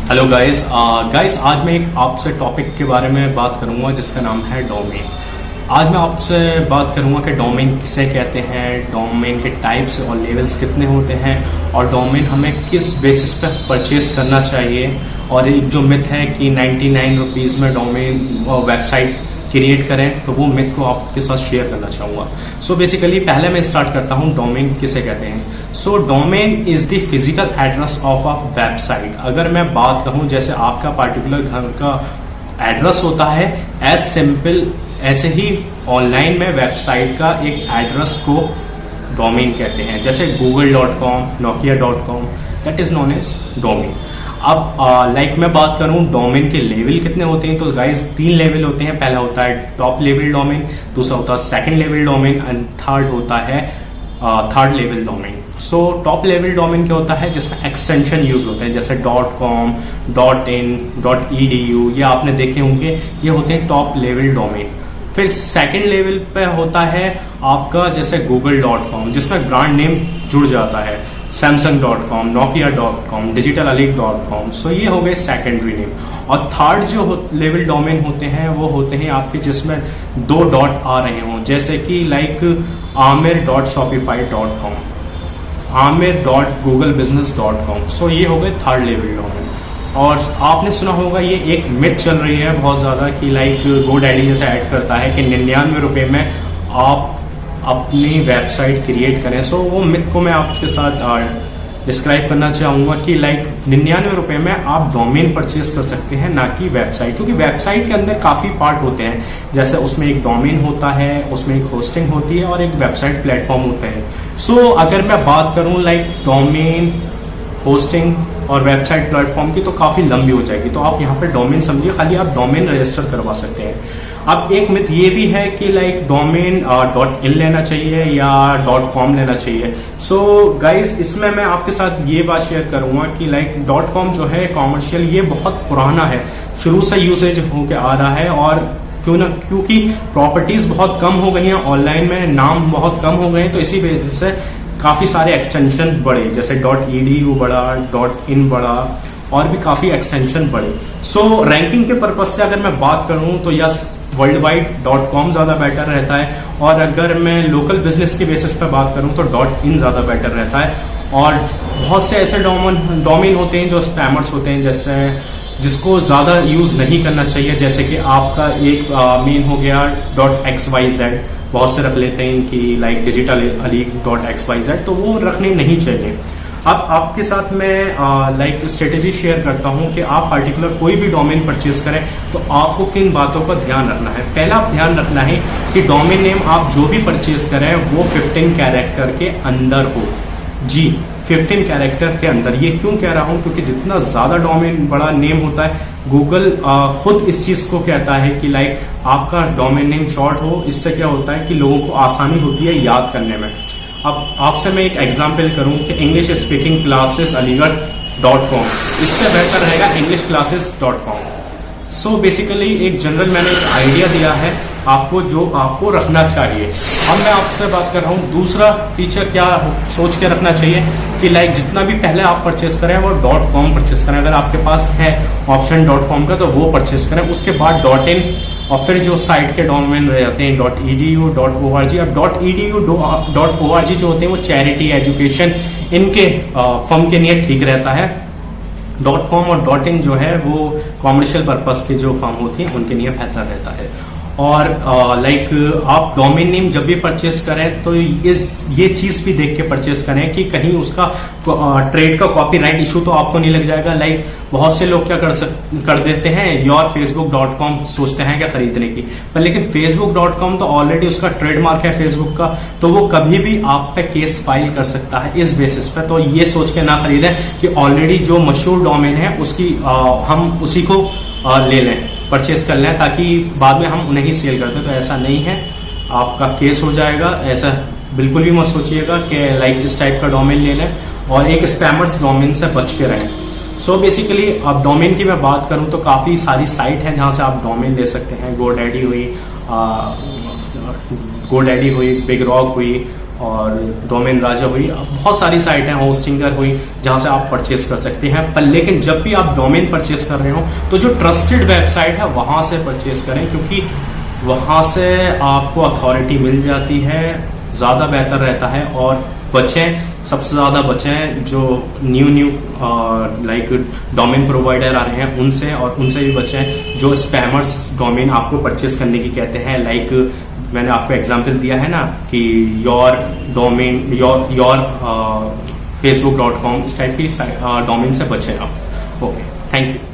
Hello guys आज मैं एक आपसे टॉपिक के बारे में बात करूंगा जिसका नाम है डोमेन। आज मैं आपसे बात करूंगा कि डोमेन किसे कहते हैं, डोमेन के टाइप्स और लेवल्स कितने होते हैं और डोमेन हमें किस बेसिस पर परचेज करना चाहिए। और एक जो मिथ है कि 99 रुपीज़ में डोमेन वेबसाइट क्रिएट करें, तो वो मिथ को आपके साथ शेयर करना चाहूँगा। सो बेसिकली पहले मैं स्टार्ट करता हूँ डोमेन किसे कहते हैं। So domain is the physical address of a website. अगर मैं बात कहूँ जैसे आपका पार्टिकुलर घर का एड्रेस होता है, एज सिंपल ऐसे ही ऑनलाइन में वेबसाइट का एक एड्रेस को डोमेन कहते हैं। जैसे google.com, nokia.com, that is known as domain. अब मैं बात करूं डोमेन के लेवल कितने होते हैं, तो गाइस 3 लेवल होते हैं। पहला होता है टॉप लेवल डोमेन, दूसरा होता है second level domain and third होता है third level domain. So top level domain क्या होता है, जिसमें एक्सटेंशन यूज होते हैं जैसे .com, .in, .edu, ये आपने देखे होंगे, ये होते हैं टॉप लेवल डोमेन। फिर सेकंड लेवल पे होता है आपका जैसे google.com, जिसमें ब्रांड नेम जुड़ जाता है, samsung.com, nokia.com, digitalalik.com। सो ये हो गए सेकेंडरी नेम। और थर्ड जो लेवल डोमेन होते हैं वो होते हैं आपके जिसमें 2 डॉट आ रहे हों, जैसे कि amir.shopify.com, amir.googlebusiness.com। सो ये हो गए थर्ड लेवल डोमेन। और आपने सुना होगा ये एक मिथ चल रही है बहुत ज्यादा कि GoDaddy जैसे ऐड करता है कि 99 रुपए में आप अपनी वेबसाइट क्रिएट करें। सो वो मिथ को मैं आपके साथ डिस्क्राइब करना चाहूंगा कि 99 रुपए में आप डोमेन परचेज कर सकते हैं, ना कि वेबसाइट। क्योंकि वेबसाइट के अंदर काफी पार्ट होते हैं, जैसे उसमें एक डोमेन होता है, उसमें एक होस्टिंग होती है और एक वेबसाइट प्लेटफॉर्म होता है। सो अगर मैं बात करूं डोमेन, होस्टिंग और वेबसाइट प्लेटफॉर्म की, तो काफी लंबी हो जाएगी। तो आप यहाँ पे डोमेन समझिए, खाली आप डोमेन रजिस्टर करवा सकते हैं। अब एक मिथ ये भी है कि डोमेन .in लेना चाहिए या .com लेना चाहिए। सो गाइज इसमें मैं आपके साथ ये बात शेयर करूंगा कि .com जो है कॉमर्शियल, ये बहुत पुराना है, शुरू से यूसेज होके आ रहा है। और क्योंकि प्रॉपर्टीज बहुत कम हो गई हैं ऑनलाइन में, नाम बहुत कम हो गए हैं, तो इसी वजह से काफी सारे एक्सटेंशन बढ़े, जैसे .edu बढ़ा, .in बढ़ा और भी काफी एक्सटेंशन बढ़े। सो रैंकिंग के पर्पज से अगर मैं बात करूं तो यस, वर्ल्ड वाइड .com ज्यादा बेटर रहता है। और अगर मैं लोकल बिजनेस के बेसिस पे बात करूं तो .in ज्यादा बेटर रहता है। और बहुत से ऐसे डोमेन होते हैं जो स्पैमर्स होते हैं, जैसे जिसको ज्यादा यूज नहीं करना चाहिए, जैसे कि आपका एक मेन हो गया .xyz, बहुत से रख लेते हैं कि digitalalik.xyz, तो वो रखने नहीं चाहिए। अब आपके साथ मैं स्ट्रेटेजी शेयर करता हूं कि आप पर्टिकुलर कोई भी डोमेन परचेज करें तो आपको किन बातों का ध्यान रखना है। पहला आप ध्यान रखना है कि डोमेन नेम आप जो भी परचेज करें वो 15 कैरेक्टर के अंदर हो। जी, 15 कैरेक्टर के अंदर। ये क्यों कह रहा हूं, क्योंकि जितना ज्यादा डोमेन बड़ा नेम होता है, गूगल खुद इस चीज को कहता है कि आपका डोमेन नेम शॉर्ट हो। इससे क्या होता है कि लोगों को आसानी होती है याद करने में। अब आपसे मैं एक एग्जांपल करूं कि इंग्लिश स्पीकिंग क्लासेस अलीगढ़.com, इससे बेहतर रहेगा englishclasses.com। सो बेसिकली एक जनरल मैंने एक आइडिया दिया है आपको, जो आपको रखना चाहिए। अब मैं आपसे बात कर रहा हूँ दूसरा फीचर क्या सोच के रखना चाहिए कि जितना भी पहले आप परचेस करें वो .com परचेस करें। अगर आपके पास है ऑप्शन .com का तो वो परचेस करें, उसके बाद .in और फिर जो साइट के डोमेन रह जाते हैं .edu, .org। अब .edu, .org जो होते हैं वो चैरिटी, एजुकेशन, इनके फर्म के लिए ठीक रहता है। .com और .in जो है वो कॉमर्शियल पर्पस के जो फर्म होती हैं उनके लिए बेहतर रहता है। और आप डोमेन नेम जब भी परचेस करें तो ये चीज भी देख के परचेस करें कि कहीं उसका ट्रेड का कॉपीराइट इशू तो आपको नहीं लग जाएगा। बहुत से लोग क्या कर देते हैं, योर facebook.com सोचते हैं क्या खरीदने की, पर लेकिन facebook.com तो ऑलरेडी उसका ट्रेडमार्क है फेसबुक का, तो वो कभी भी आप पे केस फाइल कर सकता है इस बेसिस पे। तो ये सोच के ना खरीदें कि ऑलरेडी जो मशहूर डोमेन है उसकी हम उसी को ले लें, परचेस कर लें, ताकि बाद में हम उन्हें ही सेल करते। तो ऐसा नहीं है, आपका केस हो जाएगा। ऐसा बिल्कुल भी मत सोचिएगा कि इस टाइप का डोमेन ले लें, और एक स्पैमर्स डोमेन से बच के रहें। सो बेसिकली अब डोमेन की मैं बात करूं तो काफी सारी साइट हैं जहां से आप डोमेन ले सकते हैं। GoDaddy हुई, बिग रॉक हुई, और डोमेन राजा हुई, बहुत सारी साइट हैं, होस्टिंगर हुई, जहां से आप परचेस कर सकते हैं। पर लेकिन जब भी आप डोमेन परचेस कर रहे हो तो जो ट्रस्टेड वेबसाइट है वहां से परचेस करें, क्योंकि वहां से आपको अथॉरिटी मिल जाती है, ज्यादा बेहतर रहता है। और बचें, सबसे ज्यादा बचें जो न्यू लाइक डोमेन प्रोवाइडर आ रहे हैं उनसे, और उनसे भी बचें जो स्पैमर्स डोमेन आपको परचेस करने की कहते हैं। लाइक मैंने आपको एग्जांपल दिया है ना कि योर डोमेन योर facebook.com, इस टाइप की डोमेन से बचें आप। Okay, thank you.